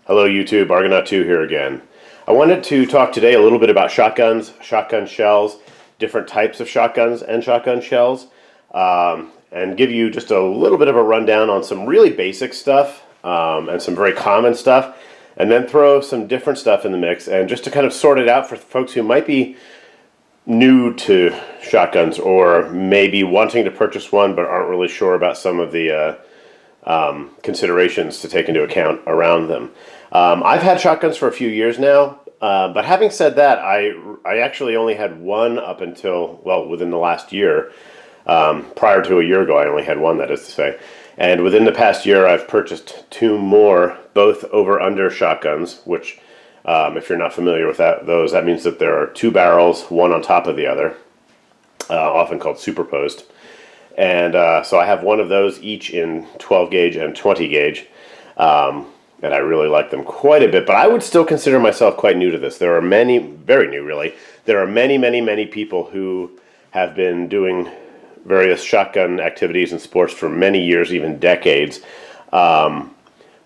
Hello YouTube, Argonaut2 here again. I wanted to talk today a little bit about shotguns, shotgun shells, different types of shotguns and shotgun shells, and give you just a little bit of a rundown on some really basic stuff and some very common stuff, and then throw some different stuff in the mix, and just to kind of sort it out for folks who might be new to shotguns or maybe wanting to purchase one but aren't really sure about some of the considerations to take into account around them. I've had shotguns for a few years now, but having said that, I actually only had one up until, well, within the last year. Prior to a year ago, I only had one, that is to say. And within the past year, I've purchased two more, both over-under shotguns, which, if you're not familiar with those, that means that there are two barrels, one on top of the other, often called superposed. And so I have one of those each in 12 gauge and 20 gauge. And I really like them quite a bit, but I would still consider myself quite new to this. There are many, very new really, there are many people who have been doing various shotgun activities and sports for many years, even decades. But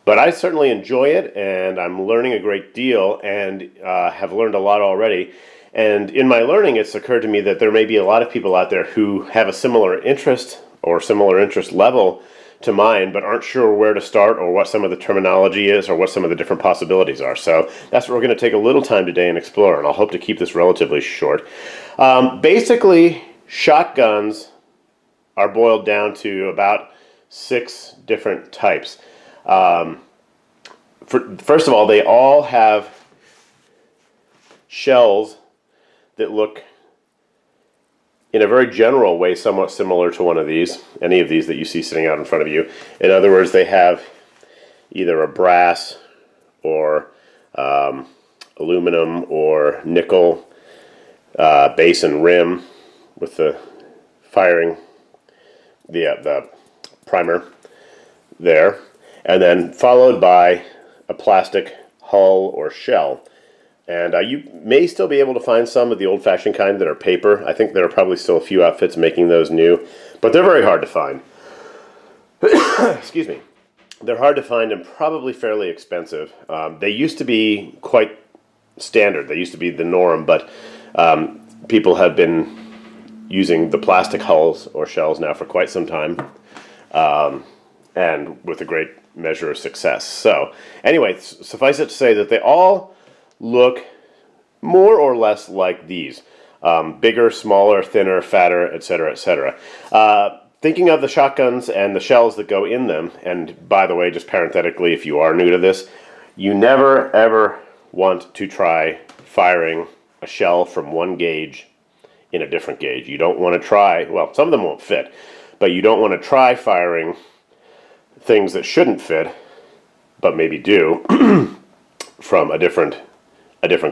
I certainly enjoy it, and I'm learning a great deal, and have learned a lot already. And in my learning, it's occurred to me that there may be a lot of people out there who have a similar interest or similar interest level to mine, but aren't sure where to start or what some of the terminology is or what some of the different possibilities are. So that's what we're going to take a little time today and explore, and I'll hope to keep this relatively short. Basically, shotguns are boiled down to about 6 different types. First of all, they all have shells that look in a very general way somewhat similar to one of these, any of these that you see sitting out in front of you. In other words, they have either a brass or aluminum or nickel base and rim with the firing, the primer there, and then followed by a plastic hull or shell. And you may still be able to find some of the old-fashioned kind that are paper. I think there are probably still a few outfits making those new, but they're very hard to find. Excuse me. They're hard to find and probably fairly expensive. They used to be quite standard. They used to be the norm, but people have been using the plastic hulls or shells now for quite some time, and with a great measure of success. So anyway, suffice it to say that they all look more or less like these. Bigger, smaller, thinner, fatter, etc., etc. Thinking of the shotguns and the shells that go in them, and by the way, just parenthetically, if you are new to this, you never ever want to try firing a shell from one gauge in a different gauge. You don't want to try, well, some of them won't fit, but you don't want to try firing things that shouldn't fit, but maybe do, from a different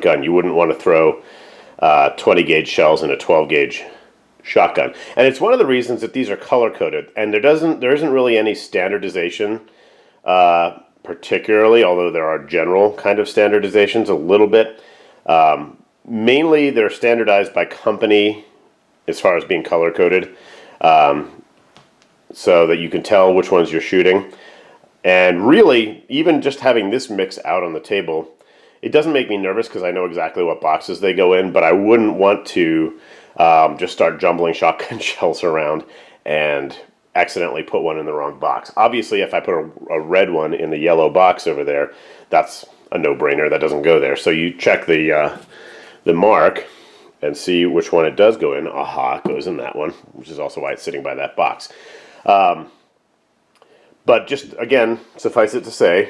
gun. You wouldn't want to throw 20 gauge shells in a 12 gauge shotgun. And it's one of the reasons that these are color coded, and there isn't really any standardization particularly, although there are general kind of standardizations a little bit. Mainly they're standardized by company as far as being color coded, so that you can tell which ones you're shooting. And really, even just having this mix out on the table, it doesn't make me nervous because I know exactly what boxes they go in, but I wouldn't want to just start jumbling shotgun shells around and accidentally put one in the wrong box. Obviously, if I put a red one in the yellow box over there, that's a no-brainer. That doesn't go there. So you check the mark and see which one it does go in. Aha, it goes in that one, which is also why it's sitting by that box. But just, again, suffice it to say,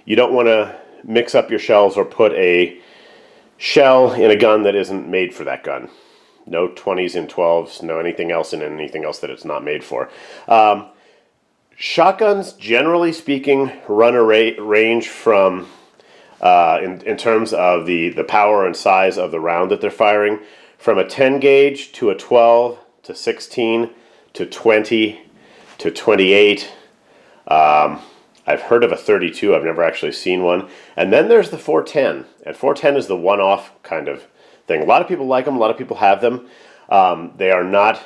you don't want to mix up your shells or put a shell in a gun that isn't made for that gun. No 20s and 12s, no anything else in anything else that it's not made for. Shotguns, generally speaking, run a range from, in terms of the power and size of the round that they're firing, from a 10 gauge to a 12 to 16 to 20 to 28. I've heard of a 32. I've never actually seen one. And then there's the 410. And 410 is the one-off kind of thing. A lot of people like them. A lot of people have them. They are not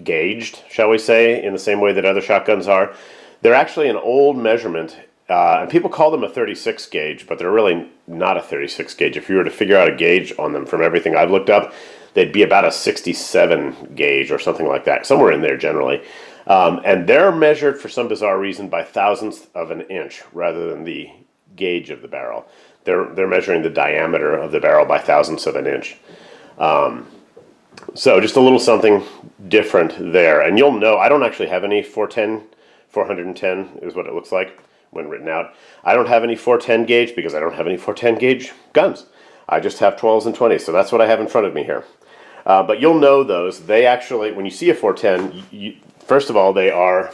gauged, shall we say, in the same way that other shotguns are. They're actually an old measurement And people call them a 36 gauge, but they're really not a 36 gauge. If you were to figure out a gauge on them from everything I've looked up, they'd be about a 67 gauge or something like that, somewhere in there generally. And they're measured for some bizarre reason by thousandths of an inch rather than the gauge of the barrel. They're measuring the diameter of the barrel by thousandths of an inch. So just a little something different there. And you'll know, I don't actually have any 410 is what it looks like when written out. I don't have any 410 gauge because I don't have any 410 gauge guns. I just have 12s and 20s, so that's what I have in front of me here. But you'll know those. They actually, when you see a 410, first of all, they are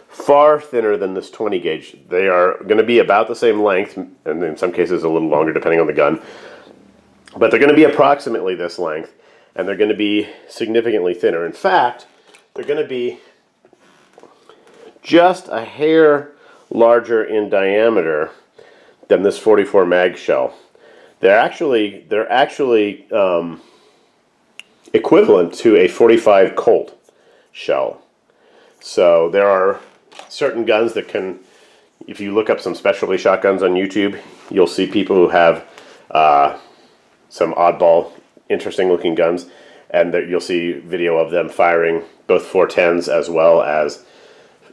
far thinner than this 20 gauge. They are going to be about the same length, and in some cases a little longer depending on the gun. But they're going to be approximately this length, and they're going to be significantly thinner. In fact, they're going to be just a hair larger in diameter than this 44 mag shell. They're actually equivalent to a 45 Colt shell. So there are certain guns that can, if you look up some specialty shotguns on YouTube, you'll see people who have some oddball, interesting looking guns, and you'll see video of them firing both 410s as well as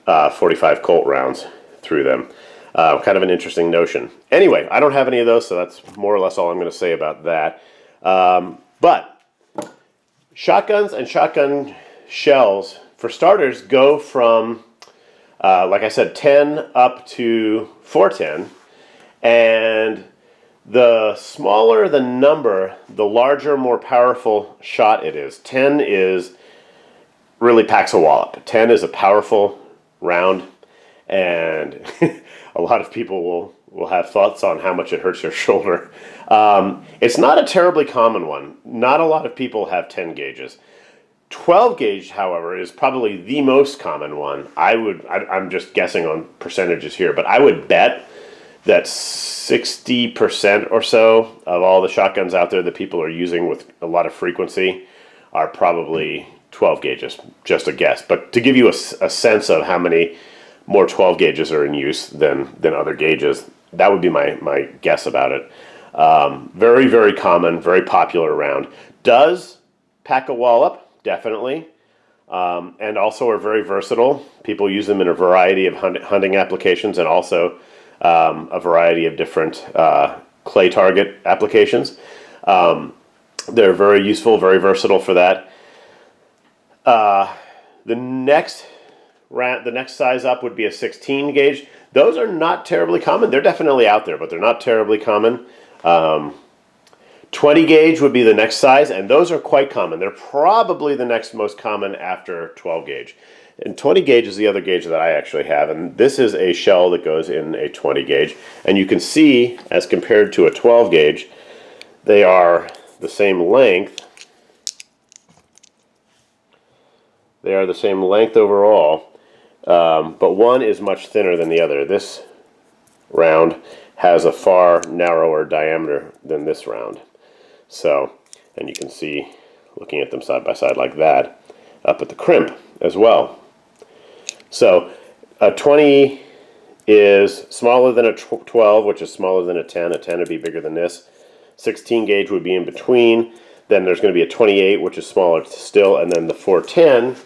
45 Colt rounds through them. Kind of an interesting notion. Anyway, I don't have any of those, so that's more or less all I'm going to say about that. But shotguns and shotgun shells, for starters, go from, like I said, 10 up to 410. And the smaller the number, the larger, more powerful shot it is. 10 is really packs a wallop. 10 is a powerful round, and a lot of people will have thoughts on how much it hurts your shoulder. It's not a terribly common one. Not a lot of people have 10 gauges. 12 gauge, however, is probably the most common one. I'm just guessing on percentages here, but I would bet that 60% or so of all the shotguns out there that people are using with a lot of frequency are probably 12 gauges, just a guess. But to give you a sense of how many more 12 gauges are in use than other gauges, that would be my guess about it. Very, very common, very popular round. Does pack a wallop, definitely, and also are very versatile. People use them in a variety of hunting applications and also a variety of different clay target applications. They're very useful, very versatile for that. The next size up would be a 16 gauge. Those are not terribly common. They're definitely out there, but they're not terribly common. 20 gauge would be the next size, and those are quite common. They're probably the next most common after 12 gauge. And 20 gauge is the other gauge that I actually have, and this is a shell that goes in a 20 gauge. And you can see, as compared to a 12 gauge, they are the same length. They are the same length overall, but one is much thinner than the other. This round has a far narrower diameter than this round. So, and you can see, looking at them side by side like that, up at the crimp as well. So, a 20 is smaller than a 12, which is smaller than a 10. A 10 would be bigger than this. 16 gauge would be in between. Then there's going to be a 28, which is smaller still, and then the 410,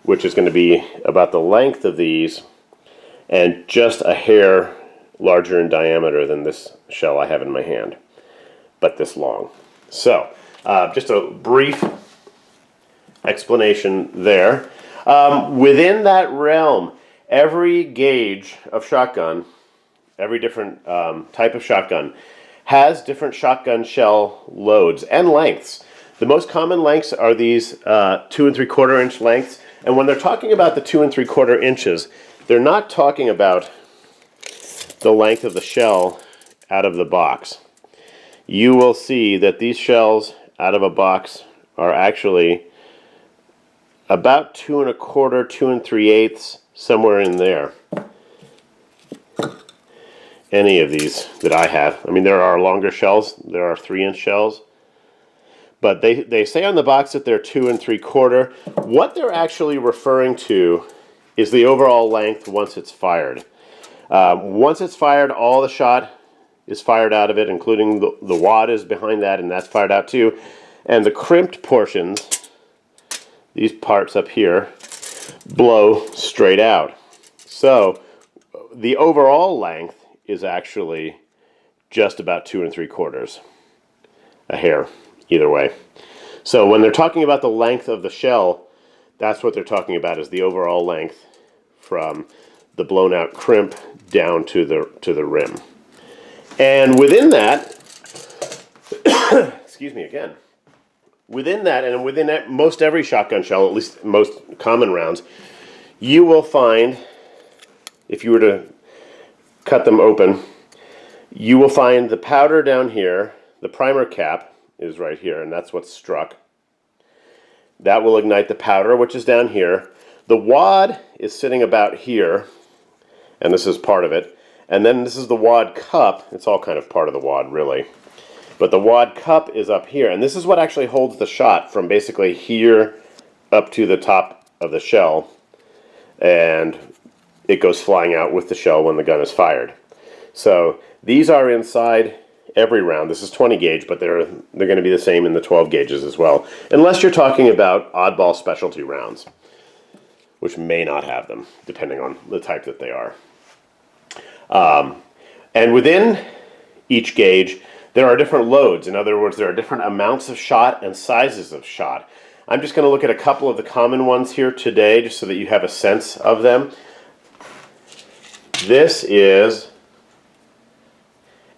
which is going to be about the length of these and just a hair larger in diameter than this shell I have in my hand, but this long. So, just a brief explanation there. Within that realm, every gauge of shotgun, every different type of shotgun, has different shotgun shell loads and lengths. The most common lengths are these 2 3/4 inch lengths. And when they're talking about the 2 3/4 inches, they're not talking about the length of the shell out of the box. You will see that these shells out of a box are actually about 2 1/4, 2 3/8, somewhere in there. Any of these that I have. I mean, there are longer shells. There are 3-inch shells. But they say on the box that they're 2 3/4. What they're actually referring to is the overall length once it's fired. Once it's fired, all the shot is fired out of it, including the wad is behind that, and that's fired out too. And the crimped portions, these parts up here, blow straight out. So the overall length is actually just about 2 3/4, a hair, either way. So when they're talking about the length of the shell, that's what they're talking about, is the overall length from the blown out crimp down to the rim. And within that, excuse me again, within that, and within most every shotgun shell, at least most common rounds, you will find, if you were to cut them open, you will find the powder down here. The primer cap is right here, and that's what's struck. That will ignite the powder, which is down here. The wad is sitting about here, and this is part of it. And then this is the wad cup. It's all kind of part of the wad, really. But the wad cup is up here, and this is what actually holds the shot from basically here up to the top of the shell, and it goes flying out with the shell when the gun is fired. So these are inside every round. This is 20 gauge, but they're going to be the same in the 12 gauges as well, unless you're talking about oddball specialty rounds, which may not have them, depending on the type that they are. And within each gauge, there are different loads. In other words, there are different amounts of shot and sizes of shot. I'm just going to look at a couple of the common ones here today, just so that you have a sense of them. This is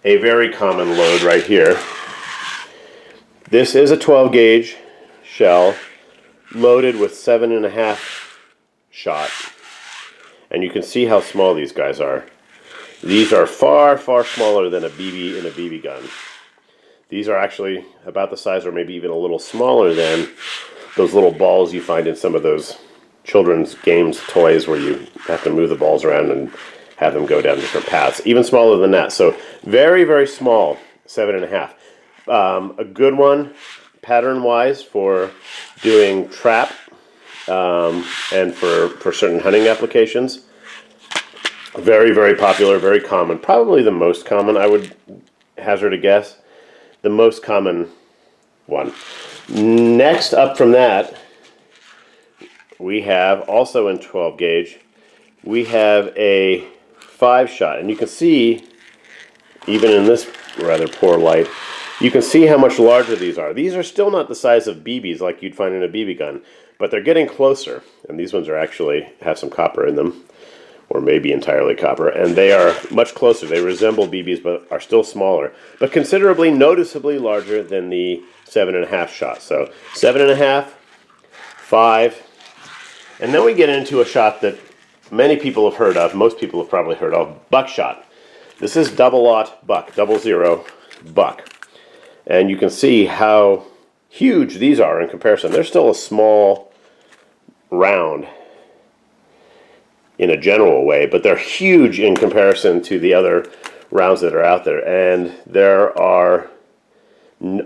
a very common load right here. This is a 12 gauge shell loaded with 7.5 shot. And you can see how small these guys are. These are far, far smaller than a BB in a BB gun. These are actually about the size, or maybe even a little smaller than those little balls you find in some of those children's games toys where you have to move the balls around and have them go down different paths. Even smaller than that. So very, very small, 7.5. A good one, pattern-wise, for doing trap and for certain hunting applications. Very, very popular, very common. Probably the most common, I would hazard a guess. The most common one. Next up from that, we have, also in 12 gauge, we have a 5-shot. And you can see, even in this rather poor light, you can see how much larger these are. These are still not the size of BBs like you'd find in a BB gun, but they're getting closer. And these ones are actually have some copper in them, or maybe entirely copper, and they are much closer. They resemble BBs, but are still smaller, but considerably, noticeably larger than the 7.5 shot. So 7.5, 5, and then we get into a shot that many people have heard of, most people have probably heard of, buckshot. This is 00 buck, 00 buck, and you can see how huge these are in comparison. They're still a small round in a general way, but they're huge in comparison to the other rounds that are out there. And there are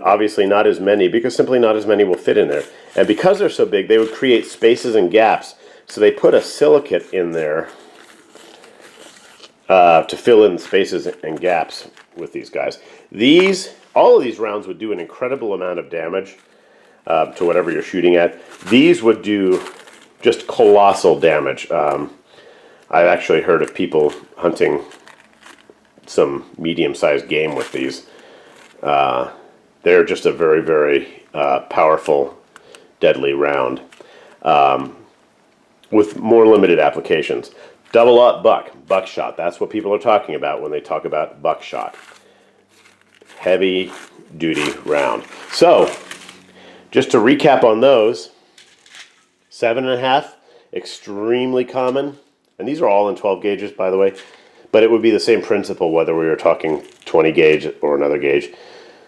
obviously not as many, because simply not as many will fit in there. And because they're so big, they would create spaces and gaps. So they put a silicate in there to fill in spaces and gaps with these guys. All of these rounds would do an incredible amount of damage to whatever you're shooting at. These would do just colossal damage. I've actually heard of people hunting some medium-sized game with these. They're just a very, very powerful, deadly round with more limited applications. 00 buck, buckshot. That's what people are talking about when they talk about buckshot. Heavy-duty round. So, just to recap on those, 7.5, extremely common. And these are all in 12 gauges, by the way. But it would be the same principle whether we were talking 20 gauge or another gauge.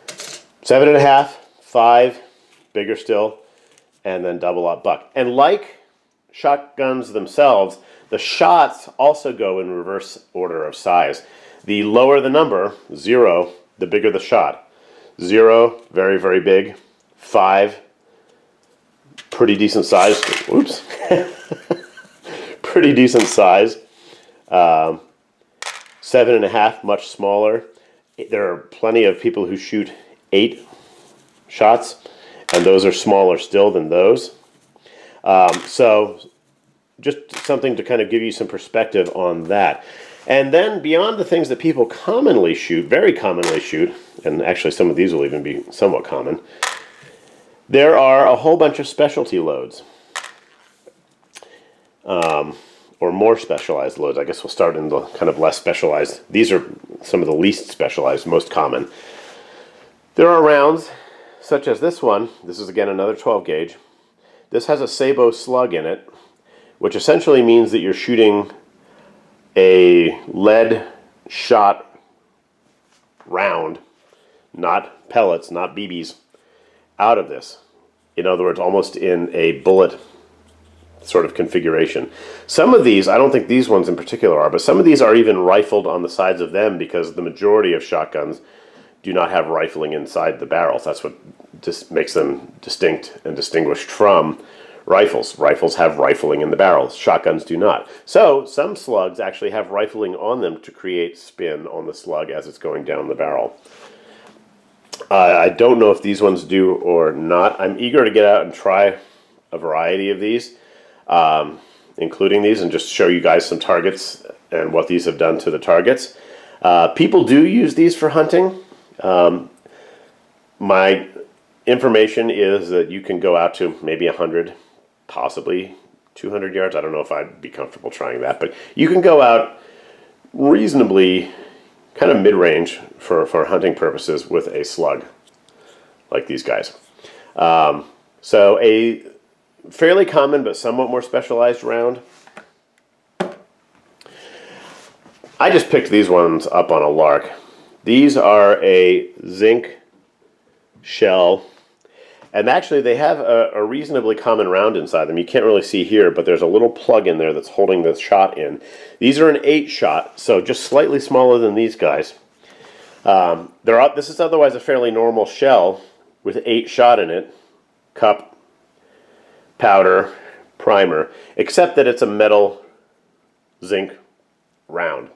7.5, 5, bigger still, and then 00 buck. And like shotguns themselves, the shots also go in reverse order of size. The lower the number, 0, the bigger the shot. 0, very, very big. 5, pretty decent size. Oops. Pretty decent size. 7.5, much smaller. There are plenty of people who shoot 8 shots, and those are smaller still than those. So just something to kind of give you some perspective on that. And then beyond the things that people commonly shoot, very commonly shoot, and actually some of these will even be somewhat common, there are a whole bunch of specialty loads. Or more specialized loads. I guess we'll start in the kind of less specialized. These are some of the least specialized, most common. There are rounds such as this one. This is again another 12 gauge. This has a sabot slug in it, which essentially means that you're shooting a lead shot round, not pellets, not BBs, out of this. In other words, almost in a bullet sort of configuration. Some of these, I don't think these ones in particular are, but some of these are even rifled on the sides of them because the majority of shotguns do not have rifling inside the barrels. That's what just makes them distinct and distinguished from rifles. Rifles have rifling in the barrels. Shotguns do not. So some slugs actually have rifling on them to create spin on the slug as it's going down the barrel. I don't know if these ones do or not. I'm eager to get out and try a variety of these. Including these, and just show you guys some targets and what these have done to the targets. People do use these for hunting. My information is that you can go out to maybe 100, possibly 200 yards. I don't know if I'd be comfortable trying that, but you can go out reasonably kind of mid-range for hunting purposes with a slug like these guys. So a fairly common but somewhat more specialized round. I just picked these ones up on a lark. These are a zinc shell, and actually they have a reasonably common round inside them. You can't really see here, but there's a little plug in there that's holding the shot in. These are an 8 shot, so just slightly smaller than these guys. This is otherwise a fairly normal shell with 8 shot in it, cup, powder, primer, except that it's a metal zinc round,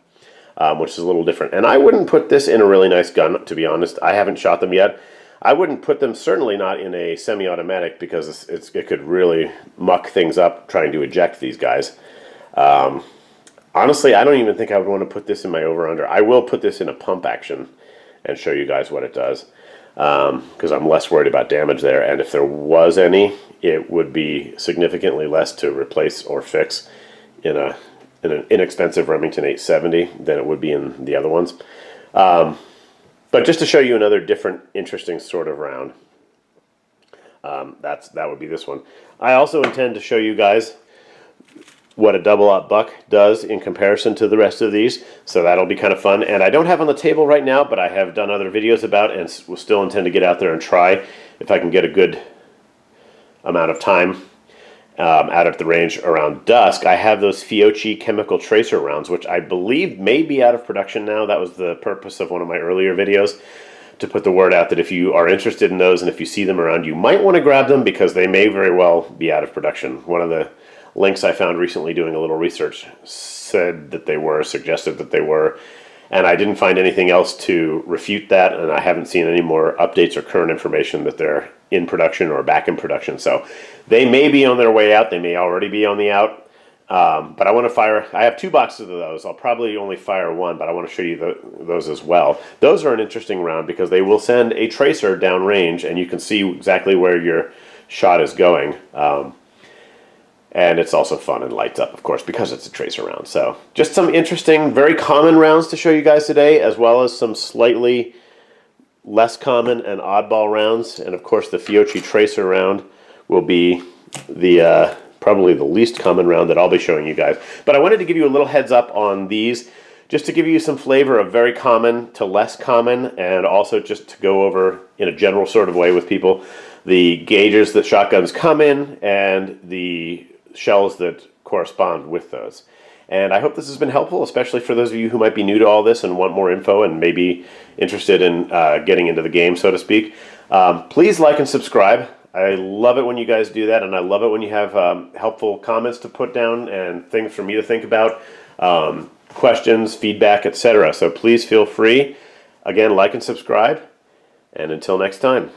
which is a little different. And I wouldn't put this in a really nice gun, to be honest. I haven't shot them yet. I wouldn't put them, certainly not in a semi-automatic, because it could really muck things up trying to eject these guys. Honestly, I don't even think I would want to put this in my over-under. I will put this in a pump action and show you guys what it does, because I'm less worried about damage there. And if there was any, it would be significantly less to replace or fix in an inexpensive Remington 870 than it would be in the other ones. But just to show you another different, interesting sort of round, that would be this one. I also intend to show you guys what a double-aught buck does in comparison to the rest of these, so that'll be kind of fun. And I don't have on the table right now, but I have done other videos about it, and will still intend to get out there and try if I can get a good amount of time out at the range around dusk. I have those Fiocchi chemical tracer rounds, which I believe may be out of production now. That was the purpose of one of my earlier videos, to put the word out that if you are interested in those and if you see them around, you might want to grab them because they may very well be out of production. One of the links I found recently doing a little research said that they were, suggested that they were, and I didn't find anything else to refute that, and I haven't seen any more updates or current information that they're in production or back in production. So they may be on their way out, they may already be on the out, but I want to fire, I have 2 boxes of those. I'll probably only fire 1, but I want to show you those as well. Those are an interesting round because they will send a tracer downrange, and you can see exactly where your shot is going. And it's also fun and lights up, of course, because it's a tracer round. So just some interesting, very common rounds to show you guys today, as well as some slightly less common and oddball rounds. And of course, the Fiocchi tracer round will be the probably the least common round that I'll be showing you guys. But I wanted to give you a little heads up on these, just to give you some flavor of very common to less common, and also just to go over in a general sort of way with people the gauges that shotguns come in and the shells that correspond with those. And I hope this has been helpful, especially for those of you who might be new to all this and want more info and maybe interested in getting into the game, so to speak. Please like and subscribe. I love it when you guys do that, and I love it when you have helpful comments to put down and things for me to think about. questions, feedback, etc. So please feel free. Again, like and subscribe. And until next time.